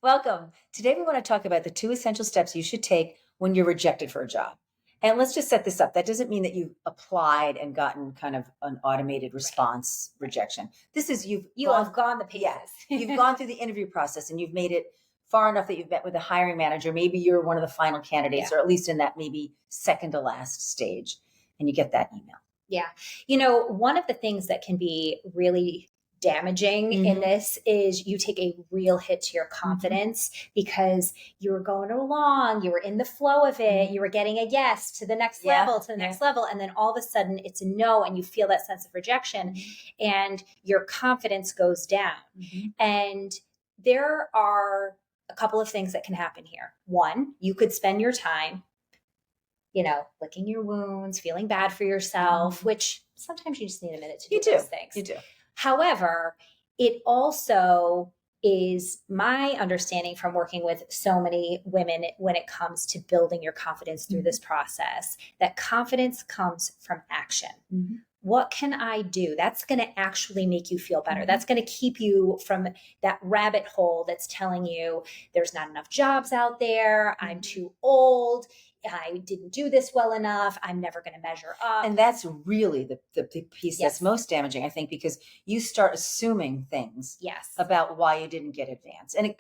Welcome. Today we want to talk about the 2 essential steps you should take when you're rejected for a job. And let's just set this up. That doesn't mean that you've applied and gotten kind of an automated response rejection. This is You have gone the paces. yeah, you've gone through the interview process and you've made it far enough that you've met with a hiring manager. Maybe you're one of the final candidates, Yeah. or at least in that maybe second to last stage, and you get that email. Yeah. One of the things that can be really damaging in Mhm. this is you take a real hit to your confidence because you were going along, you were in the flow of it, you were getting a yes to the next Yeah, level, to the next level. And then all of a sudden it's a no, and you feel that sense of rejection and your confidence goes down. Mhm. And there are a couple of things that can happen here. One, you could spend your time licking your wounds, feeling bad for yourself, which sometimes you just need a minute to do those things. You do. However, it also is my understanding from working with so many women when it comes to building your confidence through this process, that confidence comes from action. Mhm. What can I do? That's going to actually make you feel better. Mhm. That's going to keep you from that rabbit hole that's telling you there's not enough jobs out there. I'm too old. I didn't do this well enough. I'm never going to measure up. And that's really the piece Yes. that's most damaging, I think, because you start assuming things Yes. about why you didn't get advanced. And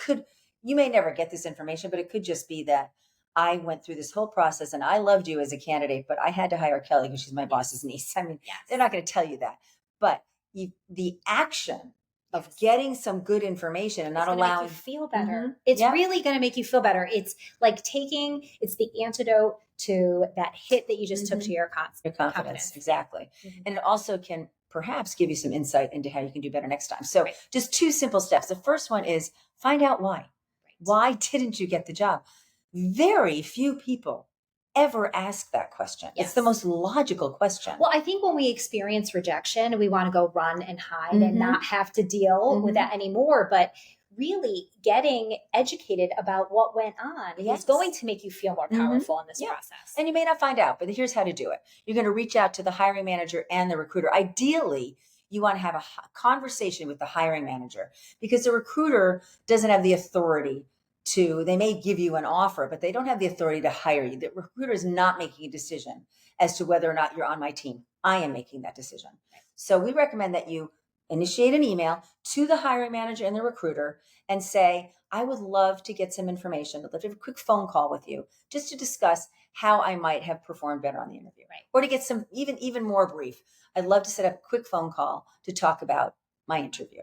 you may never get this information, but it could just be that I went through this whole process and I loved you as a candidate, but I had to hire Kelly because she's my boss's niece. I mean, Yes. they're not going to tell you that. But the action of getting some good information and not It's gonna allowing make you feel better. Mhm. It's Yep. really going to make you feel better. It's like it's the antidote to that hit that you just took to your Your confidence. Exactly. Mhm. And it also can perhaps give you some insight into how you can do better next time. So Right. just 2 simple steps. The first one is find out why. Right. Why didn't you get the job? Very few people ever ask that question. Yes. It's the most logical question. Well, I think when we experience rejection, we want to go run and hide and Mhm. not have to deal with that anymore. But really getting educated about what went on Yes. is going to make you feel more powerful in this Yeah. process. And you may not find out, but here's how to do it. You're going to reach out to the hiring manager and the recruiter. Ideally, you want to have a conversation with the hiring manager, because the recruiter doesn't have the authority they may give you an offer, but they don't have the authority to hire you. The recruiter is not making a decision as to whether or not you're on my team. I am making that decision. So we recommend that you initiate an email to the hiring manager and the recruiter and say, I would love to get some information. I'd love to have a quick phone call with you just to discuss how I might have performed better on the interview. Right. Or to get some even more brief. I'd love to set up a quick phone call to talk about my interview.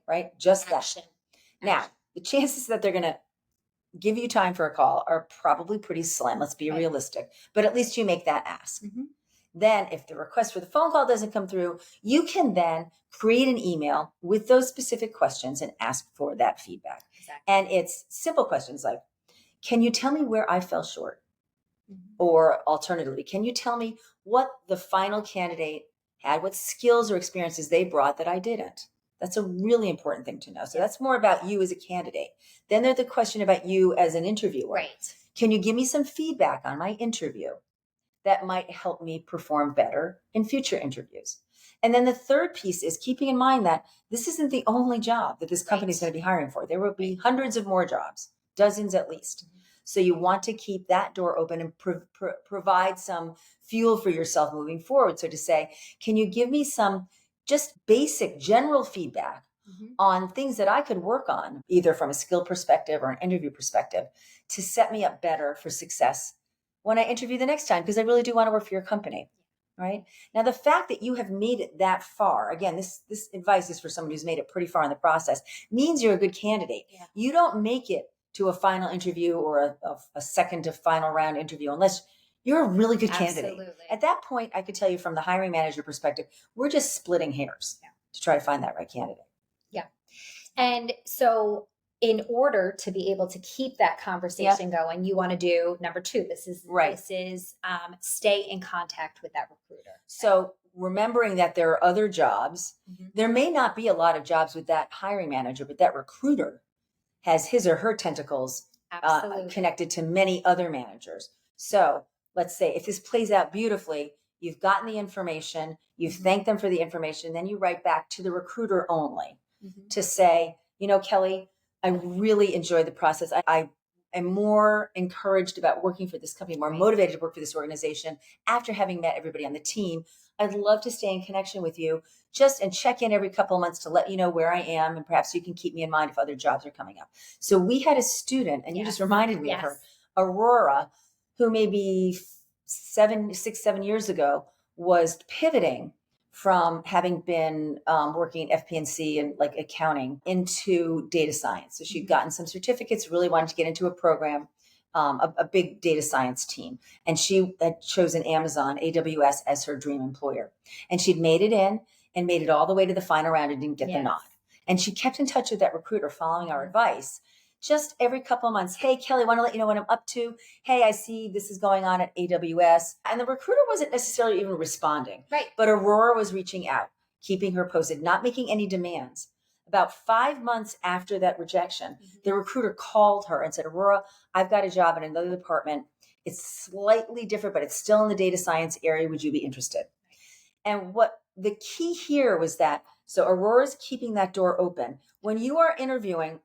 Right? Just Action. that. Now, the chances that they're going to give you time for a call are probably pretty slim. Let's be realistic. But at least you make that ask. Then if the request for the phone call doesn't come through, you can then create an email with those specific questions and ask for that feedback. Exactly. And it's simple questions like, can you tell me where I fell short? Or alternatively, can you tell me what the final candidate had, what skills or experiences they brought that I didn't? That's a really important thing to know. So that's more about you as a candidate. Then there's the question about you as an interviewer. Right. Can you give me some feedback on my interview that might help me perform better in future interviews? And then the third piece is keeping in mind that this isn't the only job that this company is going to be hiring for. There will be hundreds of more jobs, dozens at least. So you want to keep that door open and provide some fuel for yourself moving forward. So to say, can you give me some just basic general feedback on things that I could work on, either from a skill perspective or an interview perspective, to set me up better for success when I interview the next time? Because I really do want to work for your company. Right? Now, the fact that you have made it that far, again, this advice is for someone who's made it pretty far in the process, means you're a good candidate. Yeah. You don't make it to a final interview or a second to final round interview unless you're a really good candidate. Absolutely. At that point, I could tell you from the hiring manager perspective, we're just splitting hairs to try to find that right candidate. Yeah. And so in order to be able to keep that conversation going, you want to do number 2. This is stay in contact with that recruiter. So remembering that there are other jobs, there may not be a lot of jobs with that hiring manager, but that recruiter has his or her tentacles connected to many other managers. So let's say if this plays out beautifully, you've gotten the information, you've thanked them for the information, then you write back to the recruiter only to say, Kelly, I really enjoy the process. I am more encouraged about working for this company, more Right. motivated to work for this organization after having met everybody on the team. I'd love to stay in connection with you and check in every couple of months to let you know where I am, and perhaps you can keep me in mind if other jobs are coming up. So we had a student, and you just reminded me of her, Aurora, who maybe 7 years ago was pivoting from having been working in FP&C and like accounting into data science. So she'd gotten some certificates, really wanted to get into a program, a big data science team. And she had chosen Amazon, AWS as her dream employer. And she'd made it in and made it all the way to the final round and didn't get the nod. And she kept in touch with that recruiter following our advice. Just every couple of months, hey, Kelly, want to let you know what I'm up to. Hey, I see this is going on at AWS. And the recruiter wasn't necessarily even responding. Right. But Aurora was reaching out, keeping her posted, not making any demands. About 5 months after that rejection, the recruiter called her and said, Aurora, I've got a job in another department. It's slightly different, but it's still in the data science area. Would you be interested? And what the key here was that, so Aurora's keeping that door open. When you are interviewing,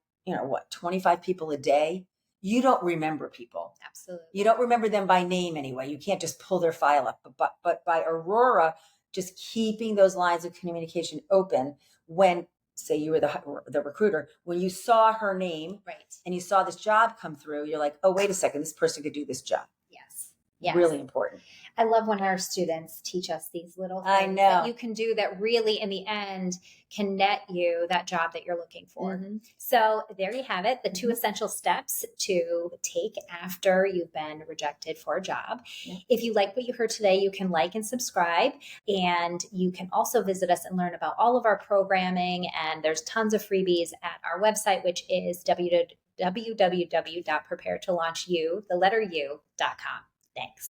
25 people a day, you don't remember people. Absolutely. You don't remember them by name anyway. You can't just pull their file up. But by Aurora, just keeping those lines of communication open, when, say you were the recruiter, when you saw her name and you saw this job come through, you're like, oh, wait a second, this person could do this job. Yes. Really important. I love when our students teach us these little things I know. that you can do that really in the end can net you that job that you're looking for. So there you have it, the 2 essential steps to take after you've been rejected for a job. If you like what you heard today, you can like and subscribe, and you can also visit us and learn about all of our programming, and there's tons of freebies at our website, which is www.preparetolaunchu.com. Thanks.